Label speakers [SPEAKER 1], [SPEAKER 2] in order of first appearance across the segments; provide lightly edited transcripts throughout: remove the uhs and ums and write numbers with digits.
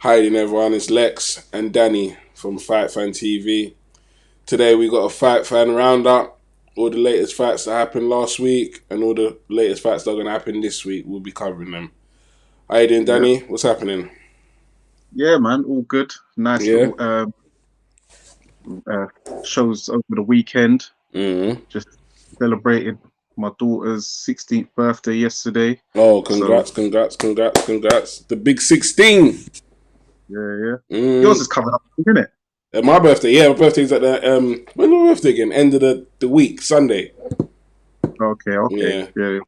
[SPEAKER 1] Hiding everyone, it's Lex and Danny from Fftv. Today we got a Fight Fan roundup. All the latest fights that happened last week and all the latest fights that are going to happen this week. We'll be covering them. How you doing,
[SPEAKER 2] Yeah,
[SPEAKER 1] Danny? What's happening?
[SPEAKER 2] yeah, man, all good. Nice
[SPEAKER 1] Yeah?
[SPEAKER 2] little uh, shows over the weekend.
[SPEAKER 1] Mm-hmm.
[SPEAKER 2] Just celebrated my daughter's 16th birthday yesterday.
[SPEAKER 1] Oh,
[SPEAKER 2] So
[SPEAKER 1] congrats. The big 16.
[SPEAKER 2] yeah, yeah. Yours
[SPEAKER 1] Mm.
[SPEAKER 2] is coming up, isn't it?
[SPEAKER 1] My birthday, yeah, my birthday's at when's my birthday again? End of the week, Sunday.
[SPEAKER 2] Okay, okay.
[SPEAKER 1] Yeah.
[SPEAKER 2] Yeah, there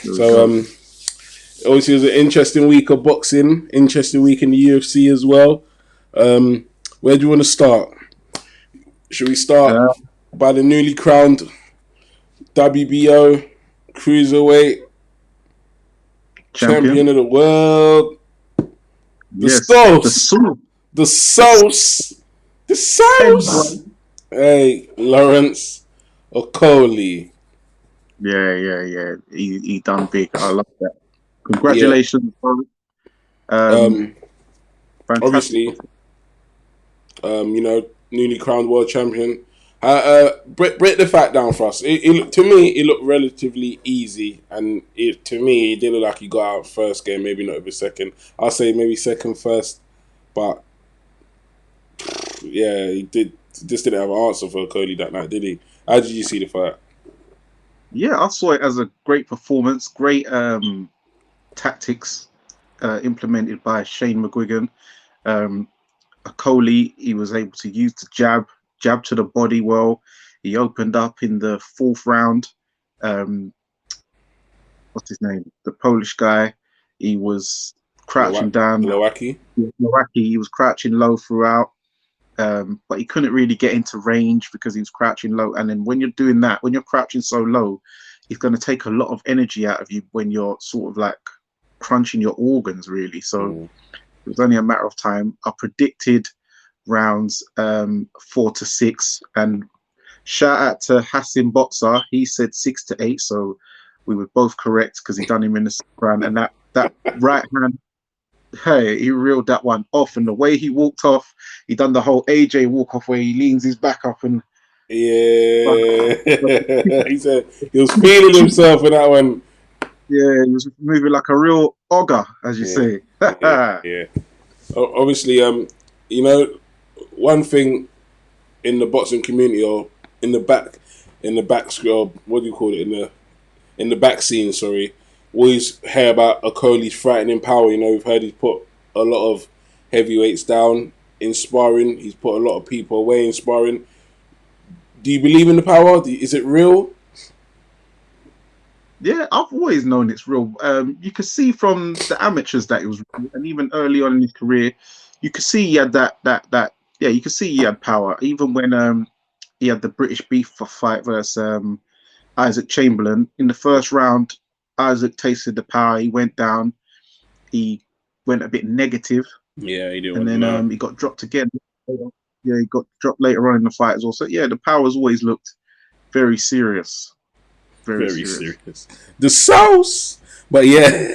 [SPEAKER 2] we
[SPEAKER 1] So
[SPEAKER 2] go.
[SPEAKER 1] obviously it was an interesting week of boxing, interesting week in the UFC as well. Where do you want to start? Should we start
[SPEAKER 2] Uh,
[SPEAKER 1] by the newly crowned WBO cruiserweight
[SPEAKER 2] Champion.
[SPEAKER 1] champion of the world, the
[SPEAKER 2] Yes, the
[SPEAKER 1] sauce,
[SPEAKER 2] Sword,
[SPEAKER 1] the
[SPEAKER 2] the
[SPEAKER 1] sauce, the sauce.
[SPEAKER 2] heavyweight.
[SPEAKER 1] Hey, Lawrence Okolie.
[SPEAKER 2] Yeah, yeah, yeah. He done big. I love that.
[SPEAKER 1] Yeah.
[SPEAKER 2] Congratulations, bro. Um,
[SPEAKER 1] Um.
[SPEAKER 2] fantastic.
[SPEAKER 1] Obviously, newly crowned world champion. Break the fact down for us. To me, it looked relatively easy, and to me, it didn't look like he got out first game. Maybe not even second. I'll say maybe second first, but yeah, he did. Just didn't have an answer for Cody that night, did he? How did you see the fight?
[SPEAKER 2] Yeah, I saw it as a great performance, great tactics implemented by Shane McGuigan. Um, Okolie, he was able to use the jab to the body well. He opened up in the fourth round. Um, what's his name? The Polish guy. He was crouching down.
[SPEAKER 1] Glowacki?
[SPEAKER 2] Moraki, he was crouching low throughout, but he couldn't really get into range because he was crouching low. And then when you're doing that, when you're crouching so low, it's going to take a lot of energy out of you when you're sort of like crunching your organs, really. So
[SPEAKER 1] Mm.
[SPEAKER 2] it was only a matter of time. I predicted rounds 4 to 6, and shout out to Hassan Botza. He said 6 to 8, so we were both correct because he done him in the round. And that right hand, hey, he reeled that one off, and the way he walked off, he done the whole AJ walk off where he leans his back up and
[SPEAKER 1] Yeah, he said he was feeling himself in that one.
[SPEAKER 2] yeah, he was moving like a real ogre, as you
[SPEAKER 1] Yeah,
[SPEAKER 2] say.
[SPEAKER 1] yeah, yeah. Obviously, you know, one thing in the boxing community or in the back, or what do you call it in the back scene? Sorry, always hear about Okolie's frightening power. You know, we've heard he's put a lot of heavyweights down in sparring. He's put a lot of people away in sparring. Do you believe in the power? Is it real?
[SPEAKER 2] Yeah, I've always known it's real. You could see from the amateurs that it was real, and even early on in his career, you could see he had that. Yeah, you could see he had power. Even when he had the British beef for fight versus Isaac Chamberlain in the first round, Isaac tasted the power. He went down. He went a bit negative,
[SPEAKER 1] Yeah, he didn't
[SPEAKER 2] and
[SPEAKER 1] want to
[SPEAKER 2] then
[SPEAKER 1] know.
[SPEAKER 2] he got dropped again. Yeah, he got dropped later on in the fight as well. So yeah, the power's always looked very serious, very
[SPEAKER 1] Very
[SPEAKER 2] serious.
[SPEAKER 1] serious. The sauce, but yeah.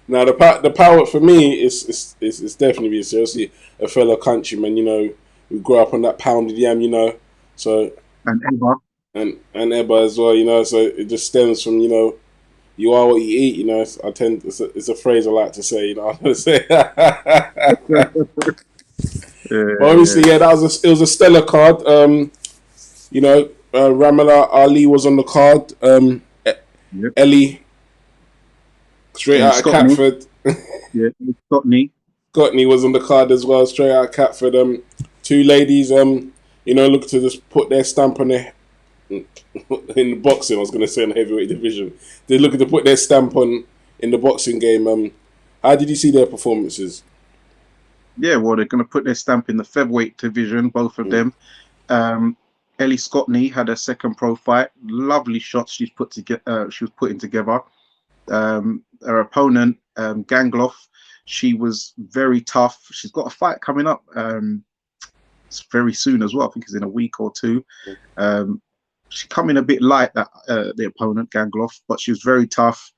[SPEAKER 1] Now the power for me is definitely seriously a fellow countryman. You know, we grew up on that pounded yam. You know, so
[SPEAKER 2] And ever,
[SPEAKER 1] and Eba as well. You know, so it just stems from you are what you eat. You know, it's a phrase I like to say. You know, I'm gonna say. But
[SPEAKER 2] yeah,
[SPEAKER 1] obviously, yeah, it was a stellar card. Ramala Ali was on the card.
[SPEAKER 2] yeah.
[SPEAKER 1] Ellie, straight
[SPEAKER 2] Ellie
[SPEAKER 1] out of
[SPEAKER 2] Scotney,
[SPEAKER 1] Catford.
[SPEAKER 2] yeah, Ellie Scotney.
[SPEAKER 1] Courtney was on the card as well, straight out of Catford. Two ladies, look to just put their stamp on their in the boxing. I was going to say in the heavyweight division. They're looking to put their stamp on in the boxing game. How did you see their performances?
[SPEAKER 2] Yeah, well, they're going to put their stamp in the featherweight division, both of
[SPEAKER 1] Mm.
[SPEAKER 2] them. Um, Ellie Scotney had a second pro fight. Lovely shots she's put together. She was putting together. Her opponent, Gangloff, she was very tough. She's got a fight coming up very soon as well. I think it's in a week or two. Um, she come in a bit light, that the opponent Gangloff, but she was very tough.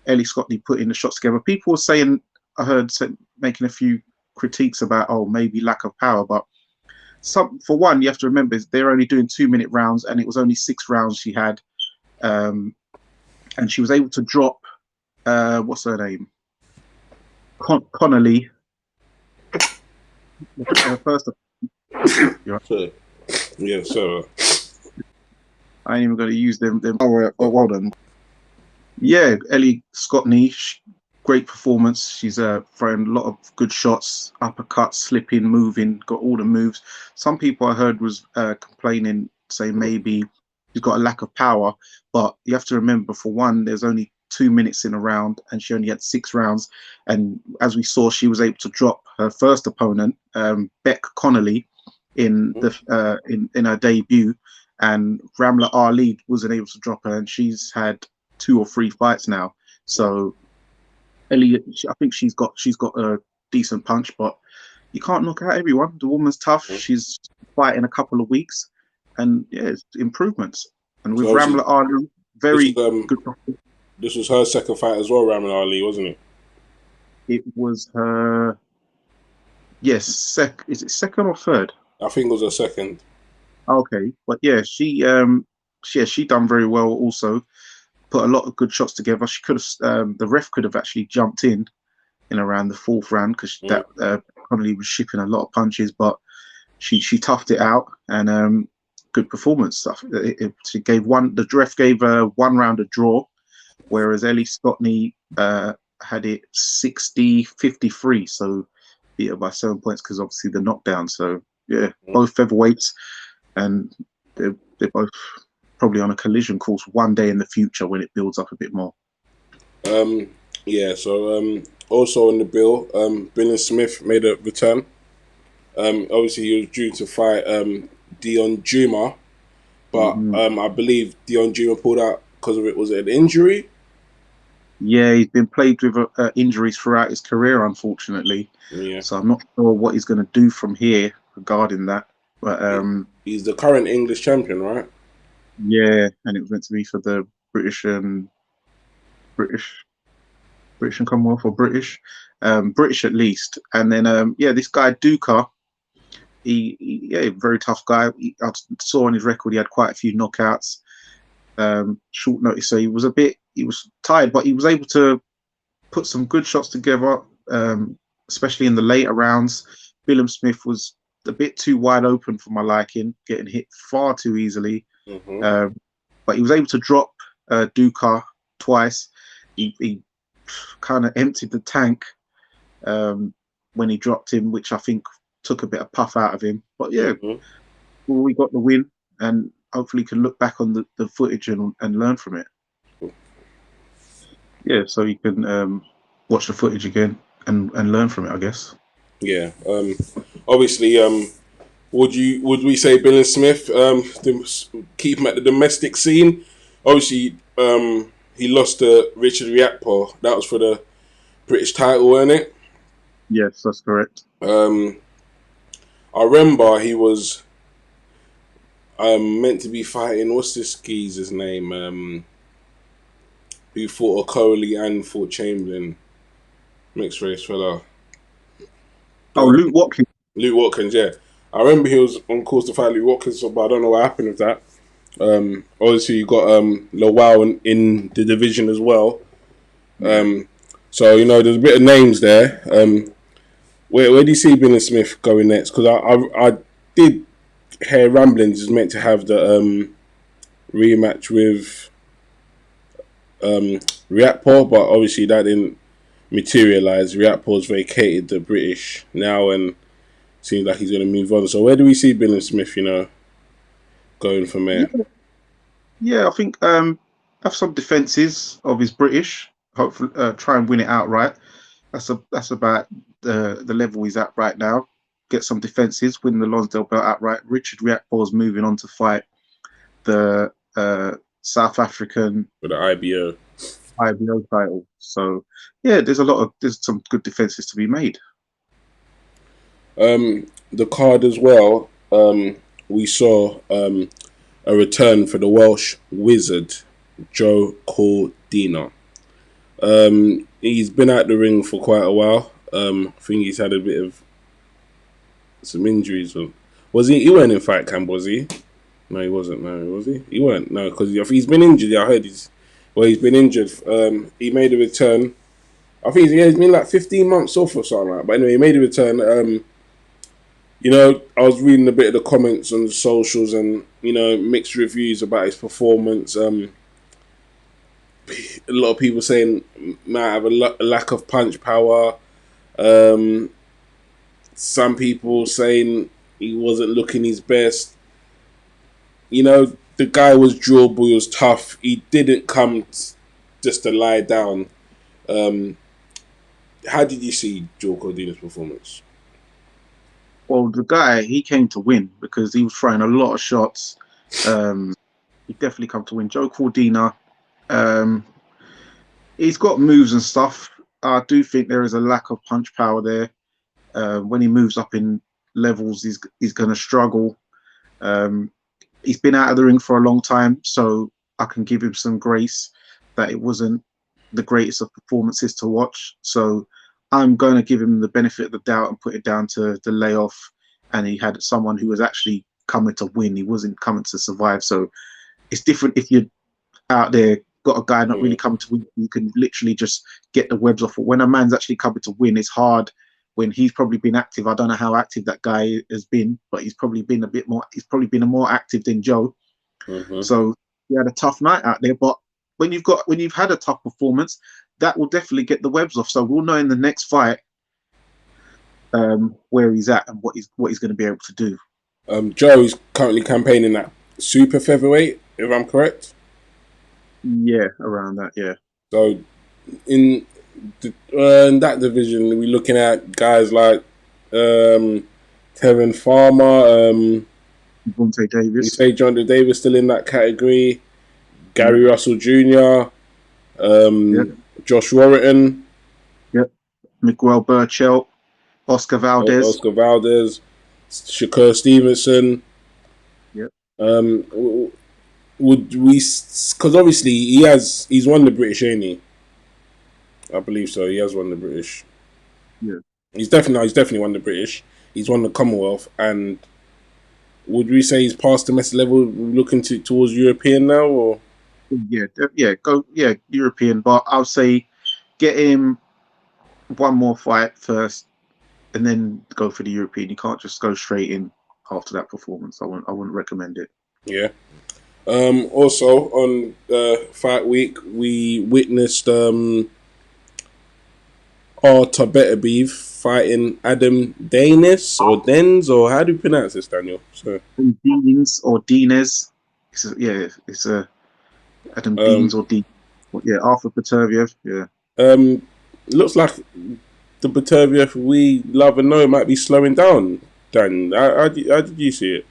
[SPEAKER 2] Ellie Scotney putting the shots together. People were saying, I heard making a few critiques about maybe lack of power, but for one, you have to remember they're only doing 2-minute rounds, and it was only 6 rounds she had, and she was able to drop what's her name, Connolly. First,
[SPEAKER 1] So, yeah, so
[SPEAKER 2] I ain't even going to use them. Oh, well done. Yeah, Ellie Scottney, great performance. She's throwing a lot of good shots, uppercuts, slipping, moving, got all the moves. Some people I heard was complaining, saying maybe she's got a lack of power, but you have to remember, for one, there's only 2 minutes in a round, and she only had 6 rounds. And as we saw, she was able to drop her first opponent, Beck Connolly, in her debut, and Ramla Ali wasn't able to drop her, and she's had 2 or 3 fights now. So Ellie, I think she's got a decent punch, but you can't knock out everyone. The woman's tough. She's fighting a couple of weeks, and yeah, it's improvements. And with Ramla Ali, very good.
[SPEAKER 1] This was her second fight as well, Ramla Ali, wasn't it?
[SPEAKER 2] It was her. Yes, is it second or third?
[SPEAKER 1] I think it was her second.
[SPEAKER 2] Okay, but yeah, she done very well also. Put a lot of good shots together. She could have, the ref could have actually jumped in around the 4th round, because that Connolly was shipping a lot of punches, but she toughed it out, and good performance stuff. She gave the ref gave 1 round a draw, whereas Ellie Scottney had it 60-53, so beat her by 7 points because obviously the knockdown. So yeah, both featherweights, and they're both probably on a collision course one day in the future when it builds up a bit more.
[SPEAKER 1] Yeah, so also on the bill, Bill Smith made a return. Obviously, he was due to fight Dion Juma, but I believe Dion Juma pulled out because of it. Was it an injury?
[SPEAKER 2] Yeah, he's been plagued with injuries throughout his career, unfortunately.
[SPEAKER 1] Yeah.
[SPEAKER 2] So I'm not sure what he's going to do from here regarding that. But
[SPEAKER 1] he's the current English champion, right?
[SPEAKER 2] Yeah, and it was meant to be for the British and Commonwealth, or British at least. And then this guy Duca, he very tough guy. I saw on his record he had quite a few knockouts. Short notice, so he was tired, but he was able to put some good shots together, especially in the later rounds. Bill Smith was a bit too wide open for my liking, getting hit far too easily. But he was able to drop Duca twice. He kind of emptied the tank when he dropped him, which I think took a bit of puff out of him. But yeah, we got the win, and hopefully can look back on the footage and learn from it. Yeah, so you can watch the footage again and learn from it, I guess.
[SPEAKER 1] Yeah. Obviously, would we say Bill Smith keep him at the domestic scene? Obviously, he lost to Richard Riakpo. That was for the British title, wasn't it?
[SPEAKER 2] Yes, that's correct.
[SPEAKER 1] I remember he was meant to be fighting, what's this geezer's name? Who fought Okolie and fought Chamberlain, mixed race fella.
[SPEAKER 2] Luke Watkins.
[SPEAKER 1] Luke Watkins, yeah. I remember he was on course to fight Luke Watkins, but I don't know what happened with that. Obviously, you got Lowell in the division as well. So there's a bit of names there. Where do you see Bill Smith going next? Because I did hear ramblings is meant to have the rematch with Riakpo, but obviously that didn't materialise. Riakpo's vacated the British now, and seems like he's going to move on. So where do we see Bill Smith, going from there?
[SPEAKER 2] Yeah, I think have some defences of his British. Hopefully, try and win it outright. That's about the level he's at right now. Get some defences, win the Lonsdale belt outright. Richard Riakpo is moving on to fight the South African
[SPEAKER 1] For the IBO
[SPEAKER 2] title. So yeah, there's some good defences to be made.
[SPEAKER 1] The card as well. We saw a return for the Welsh wizard Joe Cordina. He's been out the ring for quite a while. I think he's had a bit of some injuries. Was he? He weren't in fight camp, was he? No, he wasn't. No, was he? He weren't. No, because he's been injured. Yeah, I heard he's been injured. He made a return. I think he's been like 15 months off or something like that. But anyway, he made a return. I was reading a bit of the comments on the socials and, mixed reviews about his performance. A lot of people saying might have a lack of punch power. Some people saying he wasn't looking his best. The guy was durable, he was tough. He didn't come just to lie down. How did you see Joe Cordina's performance?
[SPEAKER 2] Well, the guy, he came to win because he was throwing a lot of shots. He definitely come to win. Joe Cordina, he's got moves and stuff. I do think there is a lack of punch power there. When he moves up in levels, he's going to struggle. He's been out of the ring for a long time, so I can give him some grace that it wasn't the greatest of performances to watch. So I'm going to give him the benefit of the doubt and put it down to the layoff. And he had someone who was actually coming to win. He wasn't coming to survive. So it's different if you're out there, got a guy not really coming to win. You can literally just get the webs off. When a man's actually coming to win, it's hard. When he's probably been active, I don't know how active that guy has been, but he's probably been a bit more. He's probably been more active than Joe. So he had a tough night out there. But when you've had a tough performance, that will definitely get the webs off. So we'll know in the next fight where he's at and what he's going to be able to do.
[SPEAKER 1] Joe is currently campaigning at super featherweight, if I'm correct.
[SPEAKER 2] Yeah, around that. Yeah.
[SPEAKER 1] So in that division, we're looking at guys like Tevin Farmer,
[SPEAKER 2] Vontae Davis.
[SPEAKER 1] You say John Davis still in that category. Gary Russell Jr., Josh Warrington,
[SPEAKER 2] Miguel Burchell, Oscar Valdez,
[SPEAKER 1] Shakur Stevenson. Would we? Because obviously he's won the British, ain't he? I believe so. He has won the British.
[SPEAKER 2] Yeah,
[SPEAKER 1] he's definitely won the British. He's won the Commonwealth, and would we say he's past domestic level, looking towards European now, or?
[SPEAKER 2] Yeah, European. But I'll say get him one more fight first, and then go for the European. You can't just go straight in after that performance. I wouldn't recommend it.
[SPEAKER 1] Yeah. Also on fight week, we witnessed Beterbiev fighting Adam Danis or Dens, or how do you pronounce this, Daniel? So
[SPEAKER 2] Deans or Dines. It's Adam Deans or Dean. Yeah, Arthur Beterbiev. Yeah.
[SPEAKER 1] Looks like the Beterbiev we love and know might be slowing down. Dan, how did you see it?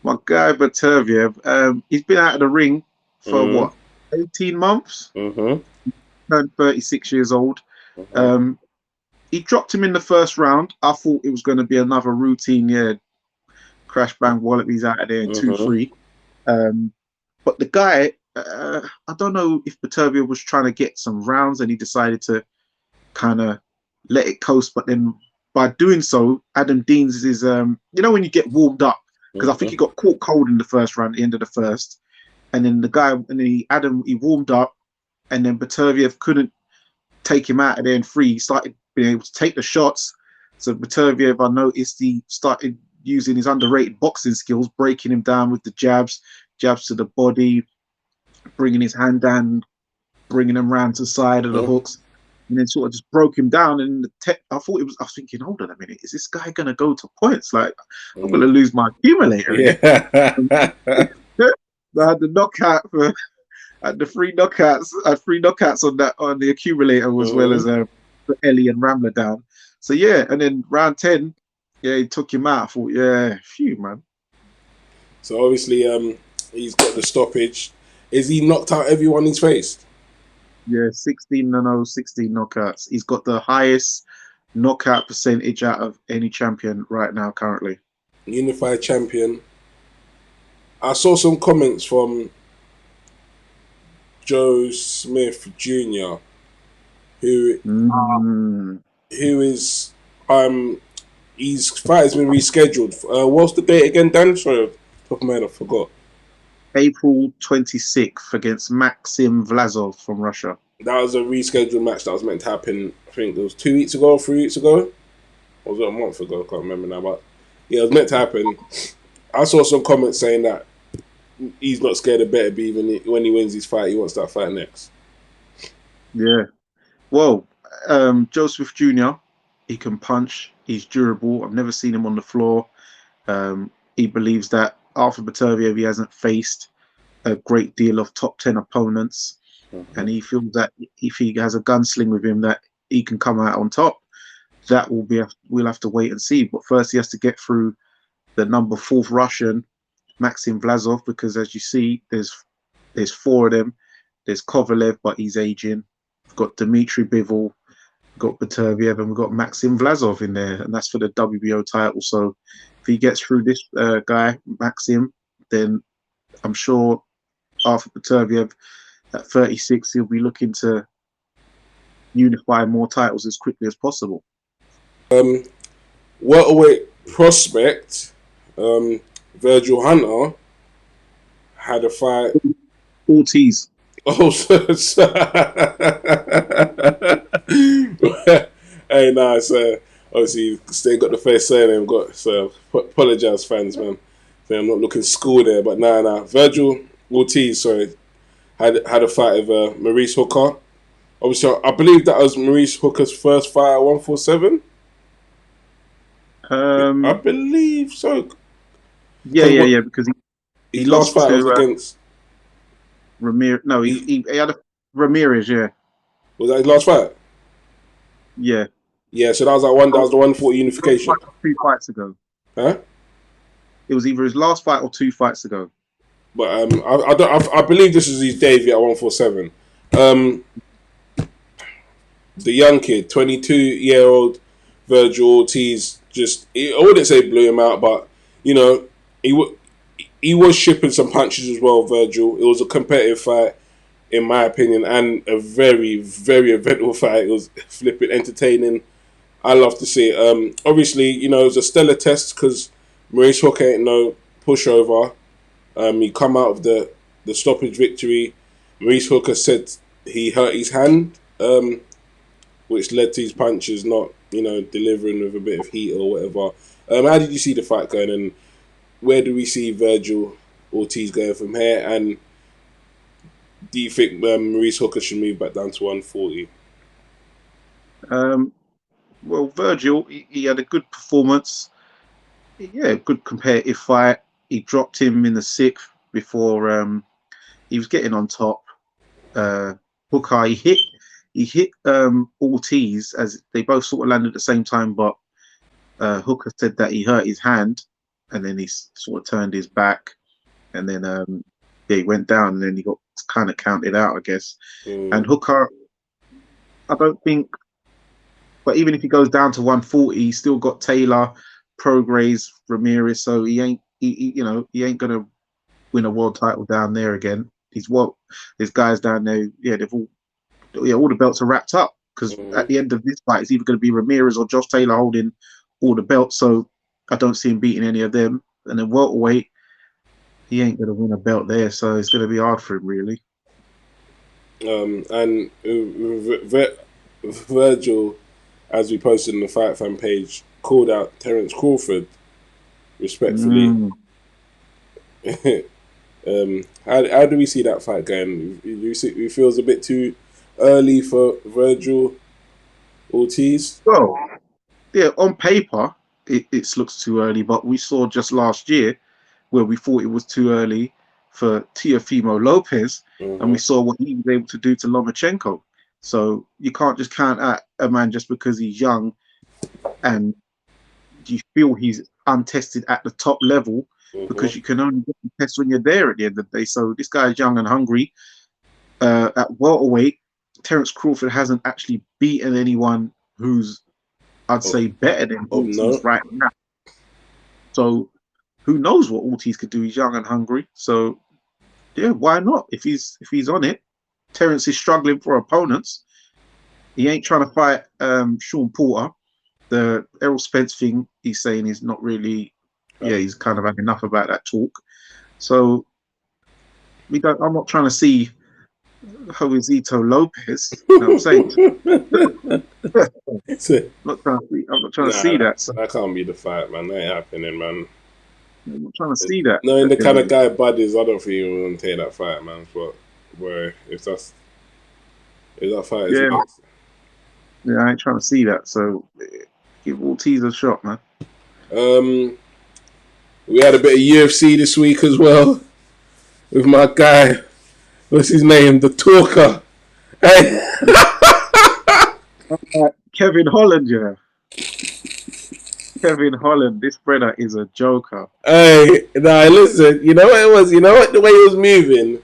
[SPEAKER 2] My guy Beterbiev, he's been out of the ring for what, 18 months? Turned 36 years old. He dropped him in the first round. I thought it was going to be another routine, crash bang wallabies out of there in 2-3. But the guy, I don't know if Beterbiev was trying to get some rounds and he decided to kind of let it coast. But then by doing so, Adam Deans is, when you get warmed up, because I think he got caught cold in the first round, at the end of the first. And then he warmed up, and then Beterbiev couldn't take him out of there in 3. He started being able to take the shots. So Beterbiev, I noticed he started using his underrated boxing skills, breaking him down with the jabs to the body, bringing his hand down, bringing him round to the side of the hooks, and then sort of just broke him down. And I was thinking, hold on a minute, is this guy going to go to points? Like, I'm going to lose my accumulator.
[SPEAKER 1] Yeah.
[SPEAKER 2] I had the knockout had the 3 knockouts. I had 3 knockouts on the accumulator, as well as for Ellie and Ramler down. So and then round 10, he took him out. I thought, phew, man.
[SPEAKER 1] So obviously, he's got the stoppage. Is he knocked out everyone he's faced?
[SPEAKER 2] Yeah, 16-0, 16 knockouts. He's got the highest knockout percentage out of any champion right now, currently.
[SPEAKER 1] Unified champion. I saw some comments from Joe Smith Jr., who is his fight has been rescheduled. What's the date again, Dan? Sorry, top of my head, I forgot.
[SPEAKER 2] April 26th against Maxim Vlasov from Russia.
[SPEAKER 1] That was a rescheduled match that was meant to happen. I think it was 2 weeks ago, or 3 weeks ago. Or was it a month ago? I can't remember now. But yeah, it was meant to happen. I saw some comments saying that he's not scared of Beterbiev when he wins his fight. He wants that fight next.
[SPEAKER 2] Yeah. Well, Joseph Jr., he can punch. He's durable. I've never seen him on the floor. He believes that after Beterbiev, he hasn't faced a great deal of top 10 opponents. And he feels that if he has a gunsling with him, that he can come out on top. That will be, we'll have to wait and see. But first, he has to get through the number 4th Russian, Maxim Vlasov, because as you see, there's 4 of them. There's Kovalev, but he's aging. We've got Dmitry Bivol, we've got Beterbiev, and we've got Maxim Vlasov in there, and that's for the WBO title. So if he gets through this guy, Maxim, then I'm sure after Beterbiev at 36, he'll be looking to unify more titles as quickly as possible.
[SPEAKER 1] Welterweight prospect, Virgil Hunter had a fight.
[SPEAKER 2] Ortiz.
[SPEAKER 1] Oh, hey, nah, so obviously they got the face surname. Got so apologize, fans, man. So I'm not looking school there, but nah. Virgil Ortiz, sorry, had a fight with Maurice Hooker. Obviously, I believe that was Maurice Hooker's first fight at 147. I believe so.
[SPEAKER 2] Yeah, because he
[SPEAKER 1] his last fight was against
[SPEAKER 2] Ramirez. No, he had a Ramirez. Yeah.
[SPEAKER 1] Was that his last fight?
[SPEAKER 2] Yeah.
[SPEAKER 1] Yeah, so that was that one. That was the 140 unification.
[SPEAKER 2] 2 fights ago.
[SPEAKER 1] Huh?
[SPEAKER 2] It was either his last fight or 2 fights ago.
[SPEAKER 1] But I believe this is his debut at 147. The young kid, 22-year-old Virgil Ortiz, I wouldn't say blew him out, but you know, he was shipping some punches as well. Virgil. It was a competitive fight, in my opinion, and a very, very eventful fight. It was flipping entertaining. I love to see it. Obviously, you know, it was a stellar test because Maurice Hooker ain't no pushover. He come out of the stoppage victory. Maurice Hooker said he hurt his hand, which led to his punches not, you know, delivering with a bit of heat or whatever. How did you see the fight going, and where do we see Virgil Ortiz going from here? And do you think Maurice Hooker should move back down to 140?
[SPEAKER 2] Well, Virgil, he had a good performance. Yeah, good competitive fight. He dropped him in the 6th before he was getting on top. Hooker, he hit Ortiz as they both sort of landed at the same time, but Hooker said that he hurt his hand, and then he sort of turned his back, and then he went down, and then he got kind of counted out, I guess. And Hooker, I don't think, but even if he goes down to 140, he's still got Taylor, Prograis, Ramirez, so he ain't gonna win a world title down there again. There's guys down there, they've all the belts are wrapped up, because at the end of this fight, it's either going to be Ramirez or Josh Taylor holding all the belts. So I don't see him beating any of them. And then welterweight, he ain't going to win a belt there, so it's going to be hard for him, really.
[SPEAKER 1] And Virgil, as we posted on the Fight Fan page, called out Terence Crawford respectfully. How do we see that fight going? It feels a bit too early for Virgil Ortiz?
[SPEAKER 2] Well, yeah, on paper, it looks too early, but we saw just last year where we thought it was too early for Teofimo Lopez, and we saw what he was able to do to Lomachenko. So you can't just count out a man just because he's young and you feel he's untested at the top level, because you can only get the test when you're there at the end of the day. So this guy is young and hungry. At welterweight, Terence Crawford hasn't actually beaten anyone who's, I'd say, better than Ortiz right now. So who knows what Ortiz could do? He's young and hungry. So yeah, why not? If he's on it. Terence is struggling for opponents. He ain't trying to fight Sean Porter. the Errol Spence thing, he's saying he's not really. Yeah, he's kind of had enough about that talk. So I'm not trying to see Josito Lopez. You know what I'm saying? I'm not trying to see
[SPEAKER 1] Nah,
[SPEAKER 2] that. So
[SPEAKER 1] that can't be the fight, man. That ain't happening, man.
[SPEAKER 2] I'm not trying to see that.
[SPEAKER 1] Knowing the
[SPEAKER 2] You
[SPEAKER 1] kind
[SPEAKER 2] know?
[SPEAKER 1] of guy Bud is, I don't think he will take that fight, man. But where if that fight is
[SPEAKER 2] Yeah,
[SPEAKER 1] next.
[SPEAKER 2] yeah, I ain't trying to see that. So give Ortiz a shot, man.
[SPEAKER 1] We had a bit of UFC this week as well with my guy. What's his name? The Talker. Hey,
[SPEAKER 2] Kevin Holland, yeah. Kevin Holland, this brother is a joker.
[SPEAKER 1] hey, nah, listen. You know what it was? You know what the way he was moving.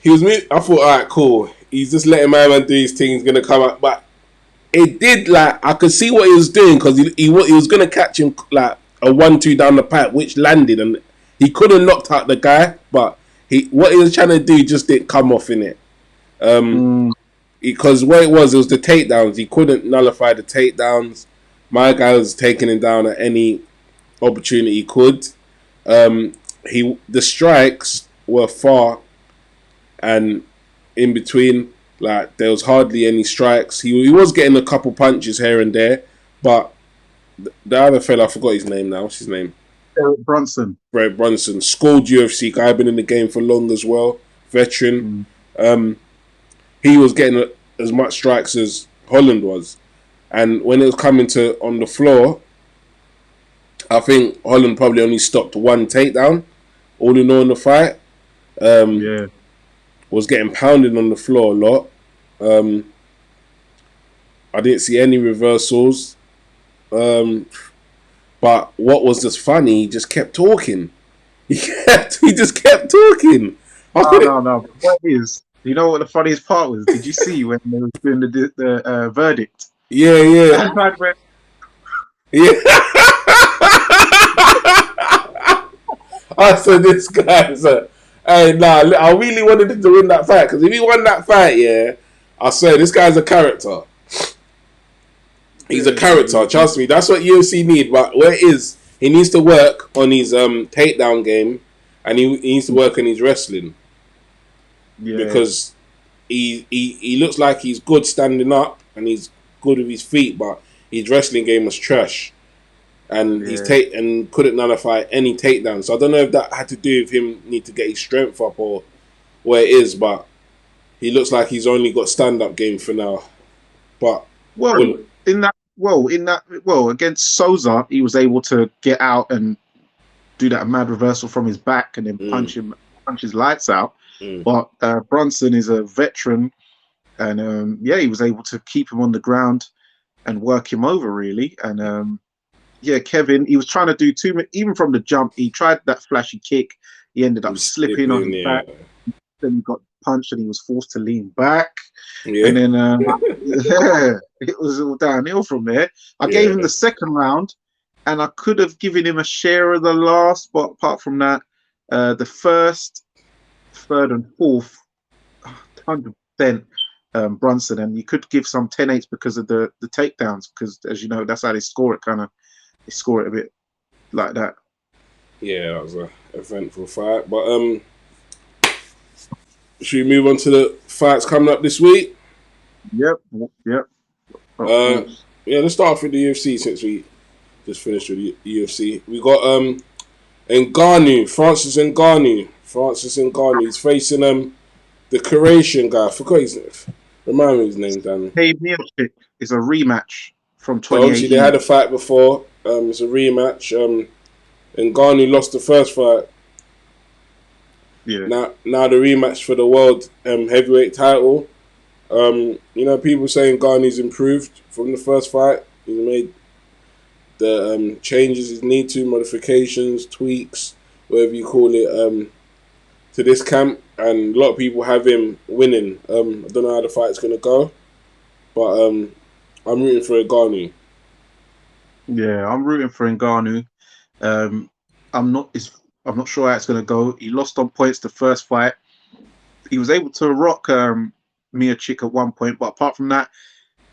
[SPEAKER 1] He was moving. I thought, all right, cool. He's just letting my man do his thing. He's gonna come up, but it did like I could see what he was doing because he was gonna catch him like a 1-2 down the pipe, which landed, and he could have knocked out the guy, but what he was trying to do just didn't come off in it. Because what it was the takedowns. He couldn't nullify the takedowns. My guy was taking him down at any opportunity he could. The strikes were far and in between. Like there was hardly any strikes. He was getting a couple punches here and there, but the other fella, I forgot his name now. What's his name?
[SPEAKER 2] Eric Brunson.
[SPEAKER 1] Brett Brunson, schooled UFC guy, been in the game for long as well, veteran. He was getting as much strikes as Holland was, and when it was coming to on the floor, I think Holland probably only stopped one takedown. All in all, in the fight, was getting pounded on the floor a lot. I didn't see any reversals. But what was just funny, he just kept talking. He just kept talking.
[SPEAKER 2] No. What is? You know what the funniest part was? Did you see when they were doing the verdict?
[SPEAKER 1] Yeah. Yeah. I said, this guy's hey, nah, I really wanted him to win that fight because if he won that fight, yeah, I swear this guy's a character. He's a character, trust me. That's what UFC need. But where it is, he needs to work on his takedown game, and he needs to work on his wrestling. Yeah. Because he looks like he's good standing up and he's good with his feet, but his wrestling game was trash, and and couldn't nullify any takedowns. So I don't know if that had to do with him need to get his strength up or where it is, but he looks like he's only got stand up game for now. But
[SPEAKER 2] against Souza, he was able to get out and do that mad reversal from his back and then punch his lights out. But Brunson is a veteran, and he was able to keep him on the ground and work him over really. And Kevin, he was trying to do too much. Even from the jump, he tried that flashy kick. He ended up slipping on his back. Then he got punched and he was forced to lean back. Yeah. And then it was all downhill from there. I gave him the second round, and I could have given him a share of the last, but apart from that, the first, third, and fourth, 100% Brunson, and you could give some 10-8s because of the takedowns, because as you know, that's how they score it. They score it a bit like that.
[SPEAKER 1] Yeah, that was an eventful fight. But should we move on to the fights coming up this week?
[SPEAKER 2] Yep.
[SPEAKER 1] Let's start off with the UFC since we just finished with the UFC. We got Ngannou, Francis Ngannou. He's facing the Croatian guy. I forgot his name. Remind me his name, Dan.
[SPEAKER 2] Hey, Miocic is a rematch from 2018.
[SPEAKER 1] So obviously they had a fight before. It's a rematch. Ngannou lost the first fight.
[SPEAKER 2] Yeah.
[SPEAKER 1] Now the rematch for the world heavyweight title. People saying Ghani's improved from the first fight. He's made the changes he need to, modifications, tweaks, whatever you call it, to this camp, and a lot of people have him winning. I don't know how the fight's gonna go, but I'm rooting for Ngannou.
[SPEAKER 2] Yeah, I'm rooting for Ngannou. I'm not sure how it's gonna go. He lost on points the first fight. He was able to rock Miocic at one point, but apart from that,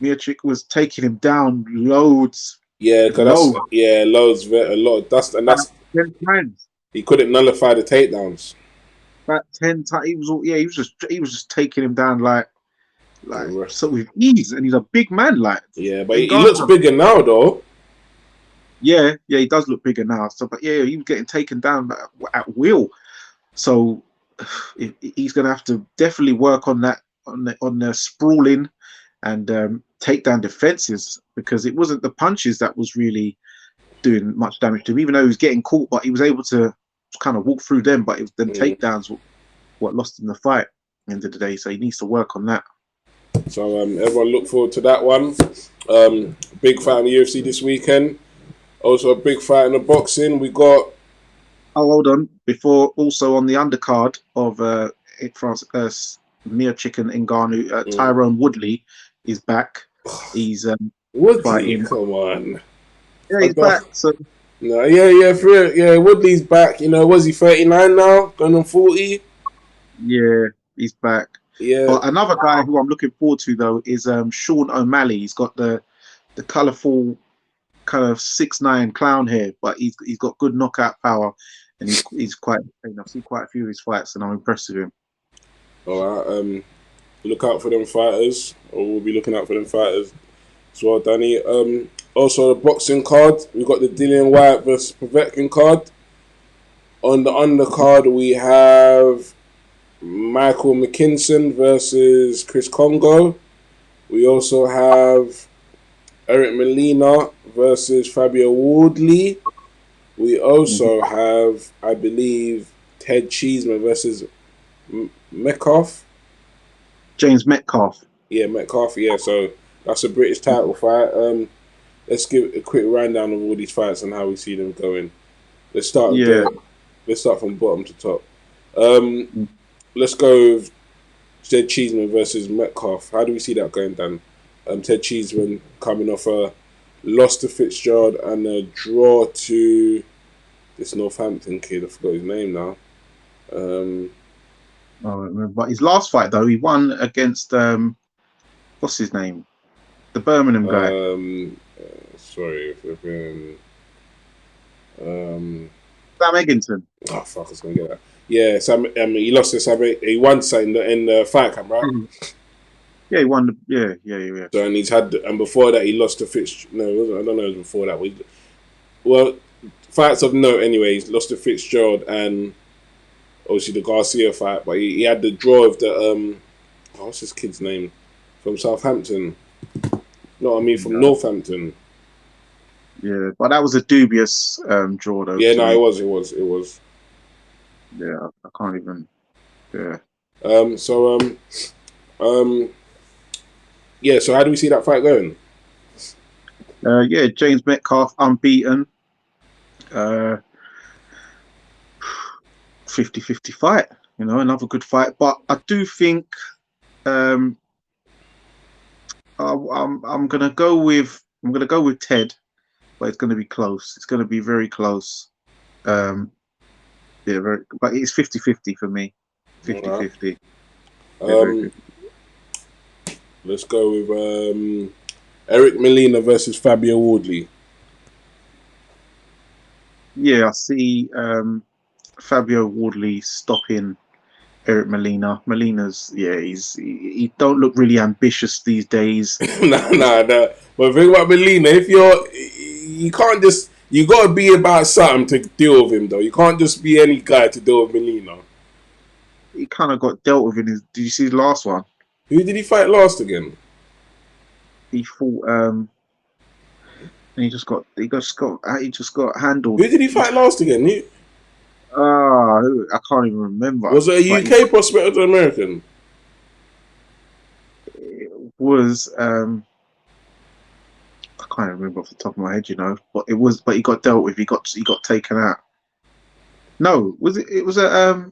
[SPEAKER 2] Miocic was taking him down loads,
[SPEAKER 1] Yeah, because
[SPEAKER 2] loads,
[SPEAKER 1] loads, a lot of dust, and
[SPEAKER 2] about
[SPEAKER 1] that's
[SPEAKER 2] 10 times.
[SPEAKER 1] he couldn't nullify the takedowns.
[SPEAKER 2] About 10 times. He was just taking him down like
[SPEAKER 1] Yeah,
[SPEAKER 2] so with ease, and he's a big man, like
[SPEAKER 1] but he looks
[SPEAKER 2] Ngannou.
[SPEAKER 1] bigger now, though.
[SPEAKER 2] Yeah, he does look bigger now. So, but yeah, he was getting taken down at will. So he's going to have to definitely work on that, on the sprawling and takedown defenses, because it wasn't the punches that was really doing much damage to him, even though he was getting caught, but he was able to kind of walk through them. But it was them takedowns what lost him the fight at the end of the day. So he needs to work on that.
[SPEAKER 1] So everyone look forward to that one. Big fight in the UFC this weekend. Also a big fight in the boxing. We got.
[SPEAKER 2] Oh, hold on. Before, also on the undercard of France, Miocic and Ngannou, Tyrone Woodley is back. He's
[SPEAKER 1] Woodley,
[SPEAKER 2] fighting.
[SPEAKER 1] come on.
[SPEAKER 2] Yeah, he's back. So
[SPEAKER 1] no, yeah, for real. Yeah, Woodley's back. You know, was he 39 now? Going on 40?
[SPEAKER 2] yeah, he's back.
[SPEAKER 1] Yeah.
[SPEAKER 2] But another guy who I'm looking forward to though is Sean O'Malley. He's got the colourful kind of 6'9" clown hair, but he's got good knockout power, and he's quite. I've seen quite a few of his fights, and I'm impressed with him.
[SPEAKER 1] All right. Look out for them fighters, or we'll be looking out for them fighters as well, Danny. Also, the boxing card, we got the Dillian Whyte versus Povetkin card. On the undercard, we have Michael McKinson versus Chris Congo. We also have Eric Molina versus Fabio Wardley. We also have, I believe, Ted Cheeseman versus Metcalf.
[SPEAKER 2] James Metcalf.
[SPEAKER 1] Yeah, Metcalf. Yeah, so that's a British title fight. Let's give a quick rundown of all these fights and how we see them going. Let's start. Let's start from bottom to top. Let's go with Ted Cheeseman versus Metcalf. How do we see that going, Dan? Ted Cheeseman coming off a loss to Fitzgerald and a draw to this Northampton kid. I forgot his name now.
[SPEAKER 2] But his last fight though, he won against what's his name, the Birmingham guy. Sam Eggington.
[SPEAKER 1] Oh fuck! I was gonna get that. Yeah, Sam. He lost to Sam. He won something in the fight camp, right?
[SPEAKER 2] Yeah, he won. Yeah.
[SPEAKER 1] So and he's had, and before that he lost to Fitz. No, it wasn't. I don't know. It was before that. Well, fights of note anyway. He's lost to Fitzgerald and obviously the Garcia fight, but he had the draw of the what's his kid's name from Southampton? No, I mean from Northampton.
[SPEAKER 2] Yeah, but that was a dubious draw though.
[SPEAKER 1] Yeah, no, it was.
[SPEAKER 2] Yeah, I can't even. Yeah.
[SPEAKER 1] Yeah. So how do we see that fight going?
[SPEAKER 2] Yeah, James Metcalf unbeaten. 50-50 fight. You know, another good fight. But I do think I'm gonna go with Ted, but it's gonna be close. It's gonna be very close. Yeah, but it's 50-50 for me. 50-50.
[SPEAKER 1] Let's go with Eric Molina versus Fabio Wardley.
[SPEAKER 2] Yeah, I see Fabio Wardley stopping Eric Molina. Molina's he don't look really ambitious these days.
[SPEAKER 1] Nah. But the thing about Molina, you can't just, you got to be about something to deal with him though. You can't just be any guy to deal with Molina.
[SPEAKER 2] He kind of got dealt with in his. Did you see his last one?
[SPEAKER 1] Who did he fight last again?
[SPEAKER 2] He fought. And he just got handled.
[SPEAKER 1] Who did he fight last again?
[SPEAKER 2] I can't even remember.
[SPEAKER 1] Was it a UK prospect or an American?
[SPEAKER 2] It was. I can't remember off the top of my head, you know. But it was. But he got dealt with. He got taken out. No, was it? It was a.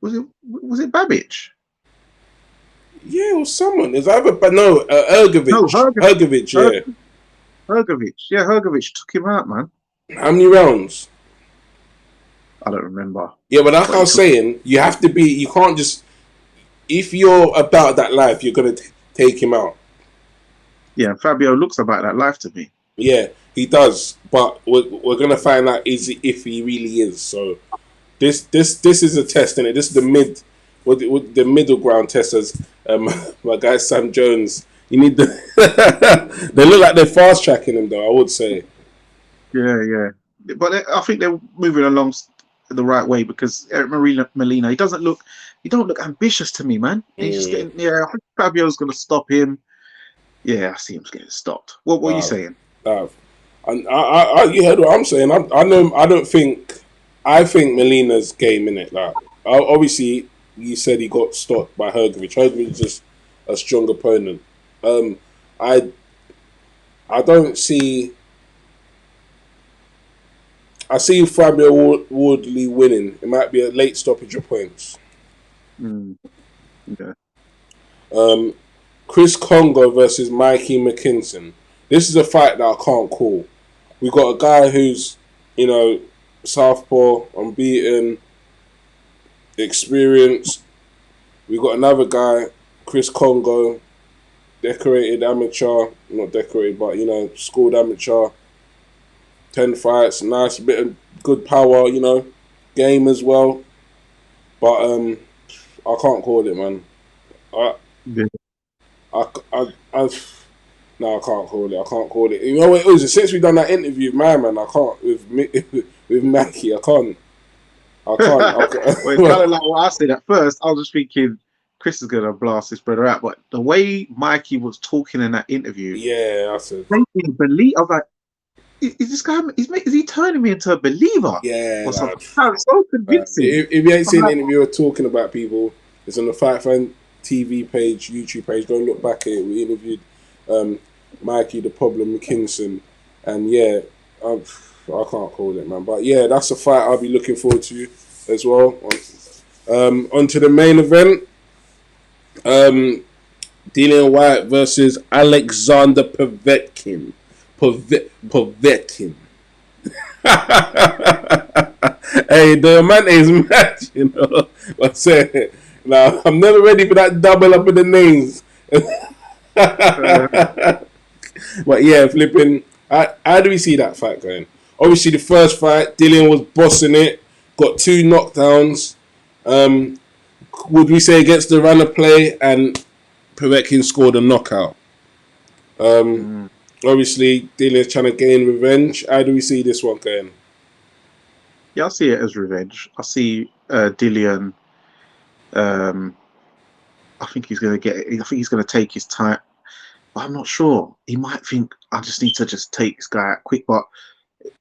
[SPEAKER 2] Was it Babbage?
[SPEAKER 1] Yeah, it was someone. It's either, but no, Hrgovic.
[SPEAKER 2] No,
[SPEAKER 1] Hrgovic, yeah.
[SPEAKER 2] Hrgovic. Yeah, Hrgovic took him out, man.
[SPEAKER 1] How many rounds?
[SPEAKER 2] I don't remember.
[SPEAKER 1] Yeah, but like I was saying, you have to be. You can't just. If you're about that life, you're gonna take him out.
[SPEAKER 2] Yeah, Fabio looks about that life to me.
[SPEAKER 1] Yeah, he does. But we're gonna find out if he really is. So this is a test, and this is the what the middle ground test as my guy Sam Jones. You need the they look like they're fast tracking him though, I would say.
[SPEAKER 2] Yeah, yeah. But I think they're moving along the right way because Eric Molina, he don't look ambitious to me, man. He's just
[SPEAKER 1] Mm.
[SPEAKER 2] getting, yeah, I think Fabio's going to stop him. Yeah, I see him getting stopped. What are you
[SPEAKER 1] Uh,
[SPEAKER 2] saying?
[SPEAKER 1] and you heard what I'm saying. I know. I don't think. I think Molina's game in it. Like, obviously, you said he got stopped by Hergovich. Hergovich is just a strong opponent. Um, I I don't see. I see Fabio Wardley winning. It might be a late stoppage of points.
[SPEAKER 2] Mm, yeah.
[SPEAKER 1] Um, Chris Congo versus Mikey McKinson. This is a fight that I can't call. We got a guy who's, you know, southpaw, unbeaten, experienced. We got another guy, Chris Congo, decorated amateur, not decorated, but schooled amateur. 10 fights, nice bit of good power, game as well. But I can't call it, man. I,
[SPEAKER 2] Yeah.
[SPEAKER 1] I no, I can't call it. I can't call it. You know what it is? Since we've done that interview with my man, I can't with Mackie. I can't. I can't.
[SPEAKER 2] Well, it's kind of like what I said at first. I was just thinking Chris is going to blast this brother out. But the way Mikey was talking in that interview,
[SPEAKER 1] Yeah, I said.
[SPEAKER 2] made me believe. I was like, is this guy, is he turning me into a believer
[SPEAKER 1] Yeah,
[SPEAKER 2] or
[SPEAKER 1] nah,
[SPEAKER 2] something? That was so convincing.
[SPEAKER 1] if you ain't
[SPEAKER 2] I'm
[SPEAKER 1] seen the
[SPEAKER 2] like,
[SPEAKER 1] interview or talking about people, it's on the Fight Fan TV page, YouTube page. Go and look back at it. We interviewed Mikey the Problem McKinson, and yeah, I can't call it, man. But yeah, that's a fight I'll be looking forward to as well. On to the main event. Dillian White versus Alexander Povetkin. Povetkin. Hey, the man is mad, I say, now I'm never ready for that double up in the names. But yeah, flipping. How do we see that fight going? Obviously, the first fight, Dillian was bossing it, got 2 knockdowns. Um, would we say against the runner play, and Povetkin scored a knockout? Um,
[SPEAKER 2] mm.
[SPEAKER 1] Obviously, Dillian's trying to gain revenge. How do we see this one going?
[SPEAKER 2] Yeah, I see it as revenge. I see Dillian. Um, I think he's going to get. I think he's going to take his time. But I'm not sure. He might think I just need to just take this guy out quick, but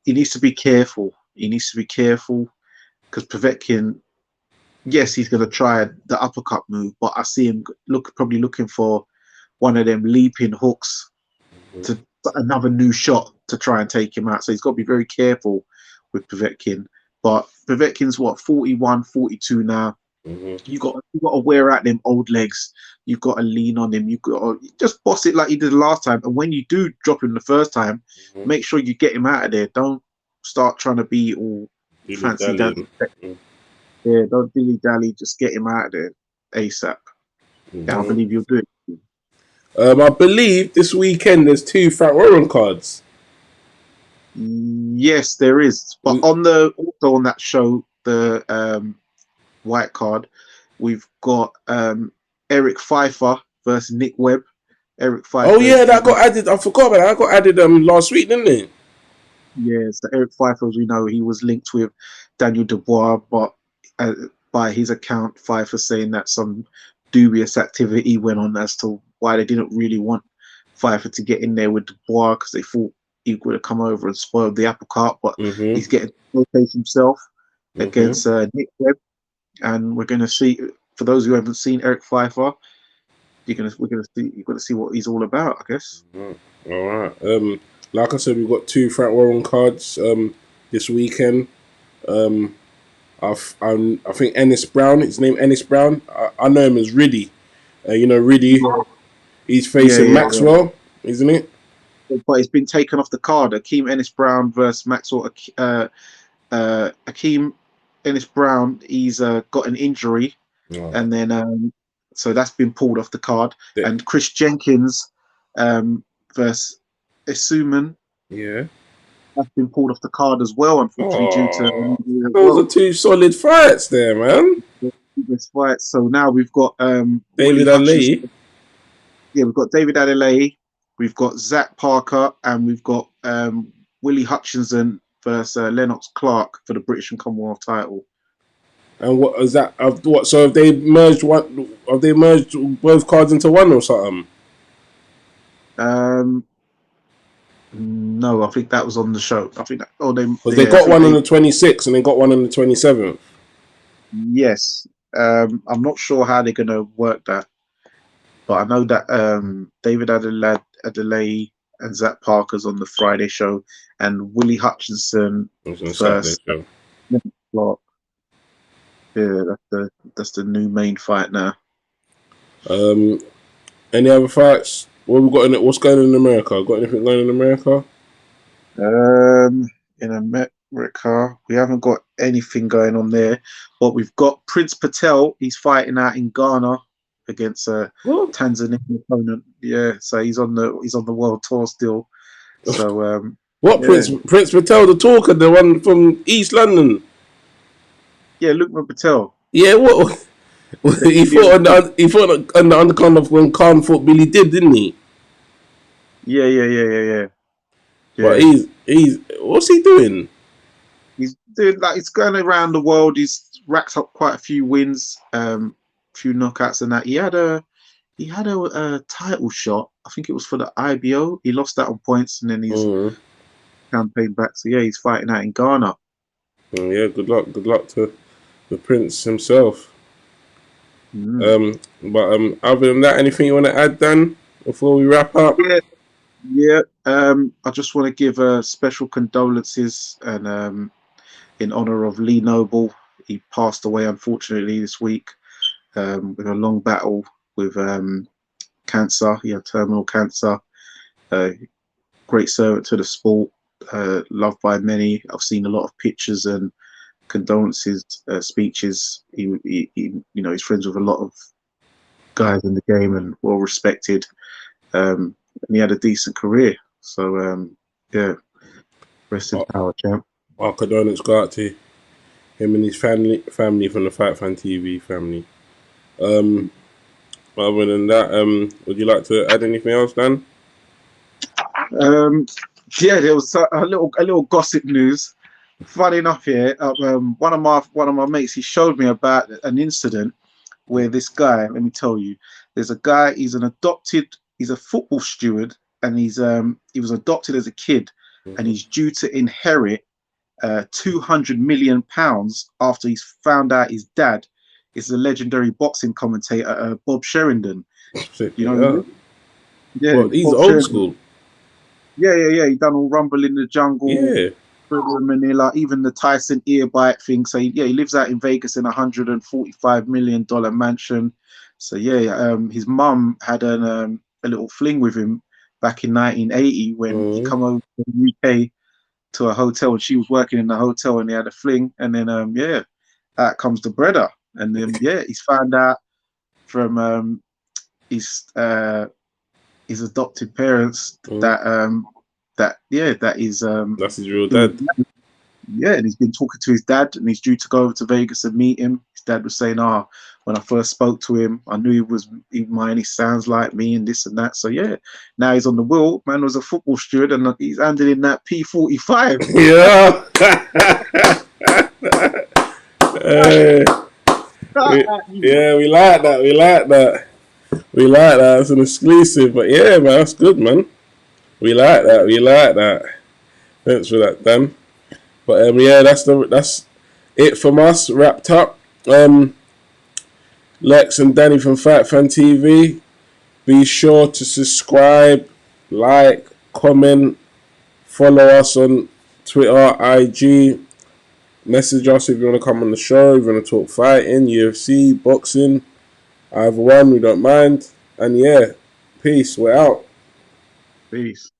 [SPEAKER 2] he needs to be careful. He needs to be careful because Povetkin, yes, he's going to try the uppercut move, but I see him probably looking for one of them leaping hooks to another new shot to try and take him out. So he's got to be very careful with Povetkin. But Povetkin's what 41, 42 now.
[SPEAKER 1] Mm-hmm.
[SPEAKER 2] You got to wear out them old legs. You've got to lean on him. You got to just boss it like you did the last time. And when you do drop him the first time, make sure you get him out of there. Don't start trying to be all fancy dancy. Yeah, don't dilly dally. Just get him out of there ASAP. Yeah, I believe you'll do it.
[SPEAKER 1] I believe this weekend there's 2 Frank Warren cards.
[SPEAKER 2] Yes, there is. But also on that show, the white card, we've got Eric Pfeiffer versus Nick Webb. Eric Pfeiffer.
[SPEAKER 1] Oh yeah, that got added. I forgot about that. That got added last week, didn't it?
[SPEAKER 2] Yeah, so Eric Pfeiffer, as we know, he was linked with Daniel Dubois, but by his account, Pfeiffer saying that some dubious activity went on as to why they didn't really want Pfeiffer to get in there with Dubois because they thought he would have come over and spoiled the apple cart, but he's getting to showcase himself against Nick Webb, and we're going to see. For those who haven't seen Eric Pfeiffer, you're going to see what he's all about, I guess.
[SPEAKER 1] All right. Like I said, we've got 2 Frank Warren cards this weekend. I think Ennis Brown. His name Ennis Brown. I know him as Riddy. Riddy. Yeah. He's facing Maxwell, isn't it?
[SPEAKER 2] But it's been taken off the card. Akeem Ennis Brown versus Maxwell. Akeem Ennis Brown, he's got an injury, and then so that's been pulled off the card. And Chris Jenkins versus Isuman.
[SPEAKER 1] Yeah.
[SPEAKER 2] That's been pulled off the card as well, unfortunately, due to an
[SPEAKER 1] Oh,
[SPEAKER 2] injury as
[SPEAKER 1] those are
[SPEAKER 2] well.
[SPEAKER 1] two solid fights there, man.
[SPEAKER 2] This fight. So now we've got Willie
[SPEAKER 1] David
[SPEAKER 2] Hutchins.
[SPEAKER 1] Ali.
[SPEAKER 2] Yeah, we've got David Adelaide, we've got Zach Parker, and we've got Willie Hutchinson versus Lennox Clark for the British and Commonwealth title.
[SPEAKER 1] And what is that? What? So have they merged one? Have they merged both cards into one or something?
[SPEAKER 2] No, I think that was on the show. I think that. Oh,
[SPEAKER 1] Because they
[SPEAKER 2] I
[SPEAKER 1] got
[SPEAKER 2] think
[SPEAKER 1] one on
[SPEAKER 2] they.
[SPEAKER 1] the 26th and they got one on the 27th.
[SPEAKER 2] Yes. I'm not sure how they're gonna work that, but I know that David Adelaide and Zach Parker's on the Friday show, and Willie Hutchinson
[SPEAKER 1] It was on Saturday
[SPEAKER 2] versus
[SPEAKER 1] show.
[SPEAKER 2] Clark. Yeah, that's the new main fight now.
[SPEAKER 1] Any other fights? What we got in it? What's going on in America? Got anything going in America?
[SPEAKER 2] In America, we haven't got anything going on there, but we've got Prince Patel. He's fighting out in Ghana against a
[SPEAKER 1] What?
[SPEAKER 2] Tanzanian opponent. Yeah, so he's on the world tour still. So
[SPEAKER 1] What
[SPEAKER 2] yeah,
[SPEAKER 1] Prince Patel, the talker, the one from East London?
[SPEAKER 2] yeah, Luke Patel.
[SPEAKER 1] Yeah, what? He fought on the undercard of when Khan fought Billy Dib, didn't he?
[SPEAKER 2] Yeah.
[SPEAKER 1] But he's what's he doing?
[SPEAKER 2] He's doing like he's going around the world. He's racked up quite a few wins, few knockouts, and that. He had a title shot. I think it was for the IBO. He lost that on points, and then he's campaigned back. So yeah, he's fighting out in Ghana.
[SPEAKER 1] Yeah, good luck to the Prince himself. But other than that, anything you want to add, Dan, before we wrap up?
[SPEAKER 2] Yeah. I just want to give special condolences and in honor of Lee Noble. He passed away unfortunately this week with a long battle with cancer. He had terminal cancer. Great servant to the sport, loved by many. I've seen a lot of pictures and condolences speeches. He he's friends with a lot of guys in the game and well respected. And he had a decent career. So yeah, rest in power, champ.
[SPEAKER 1] Our condolence go out to him and his family from the Fftv family. Other than that, would you like to add anything else, Dan?
[SPEAKER 2] Yeah, there was a little gossip news. Funny enough, here, one of my mates, he showed me about an incident where this guy. Let me tell you, there's a guy. He's a football steward, and he was adopted as a kid, and he's due to inherit £200 million after he's found out his dad is the legendary boxing commentator Bob Sheridan. You know, yeah,
[SPEAKER 1] well, he's
[SPEAKER 2] Bob
[SPEAKER 1] old
[SPEAKER 2] Sheridan.
[SPEAKER 1] school.
[SPEAKER 2] Yeah. He done all Rumble in the Jungle,
[SPEAKER 1] Yeah,
[SPEAKER 2] Manila, even the Tyson ear bite thing. So he lives out in Vegas in $145 million mansion. So yeah, his mum had a little fling with him back in 1980 when he come over to the UK to a hotel, and she was working in the hotel, and they had a fling, and then out comes the brother, and then he's found out from his adopted parents that is
[SPEAKER 1] that's his real dad.
[SPEAKER 2] Yeah, and he's been talking to his dad, and he's due to go over to Vegas and meet him. His dad was saying, when I first spoke to him, I knew he sounds like me and this and that. So yeah, now he's on the wheel. Man was a football steward, and he's handed in that P45.
[SPEAKER 1] Yeah. Yeah, we like that. It's an exclusive, but yeah, man, that's good, man. We like that. Thanks for that, Dan. But yeah, that's it from us. Wrapped up. Lex and Danny from Fftv. Be sure to subscribe, like, comment, follow us on Twitter, IG. Message us if you want to come on the show, if you want to talk fighting, UFC, boxing, either one, we don't mind. And yeah, peace, we're out.
[SPEAKER 2] Peace.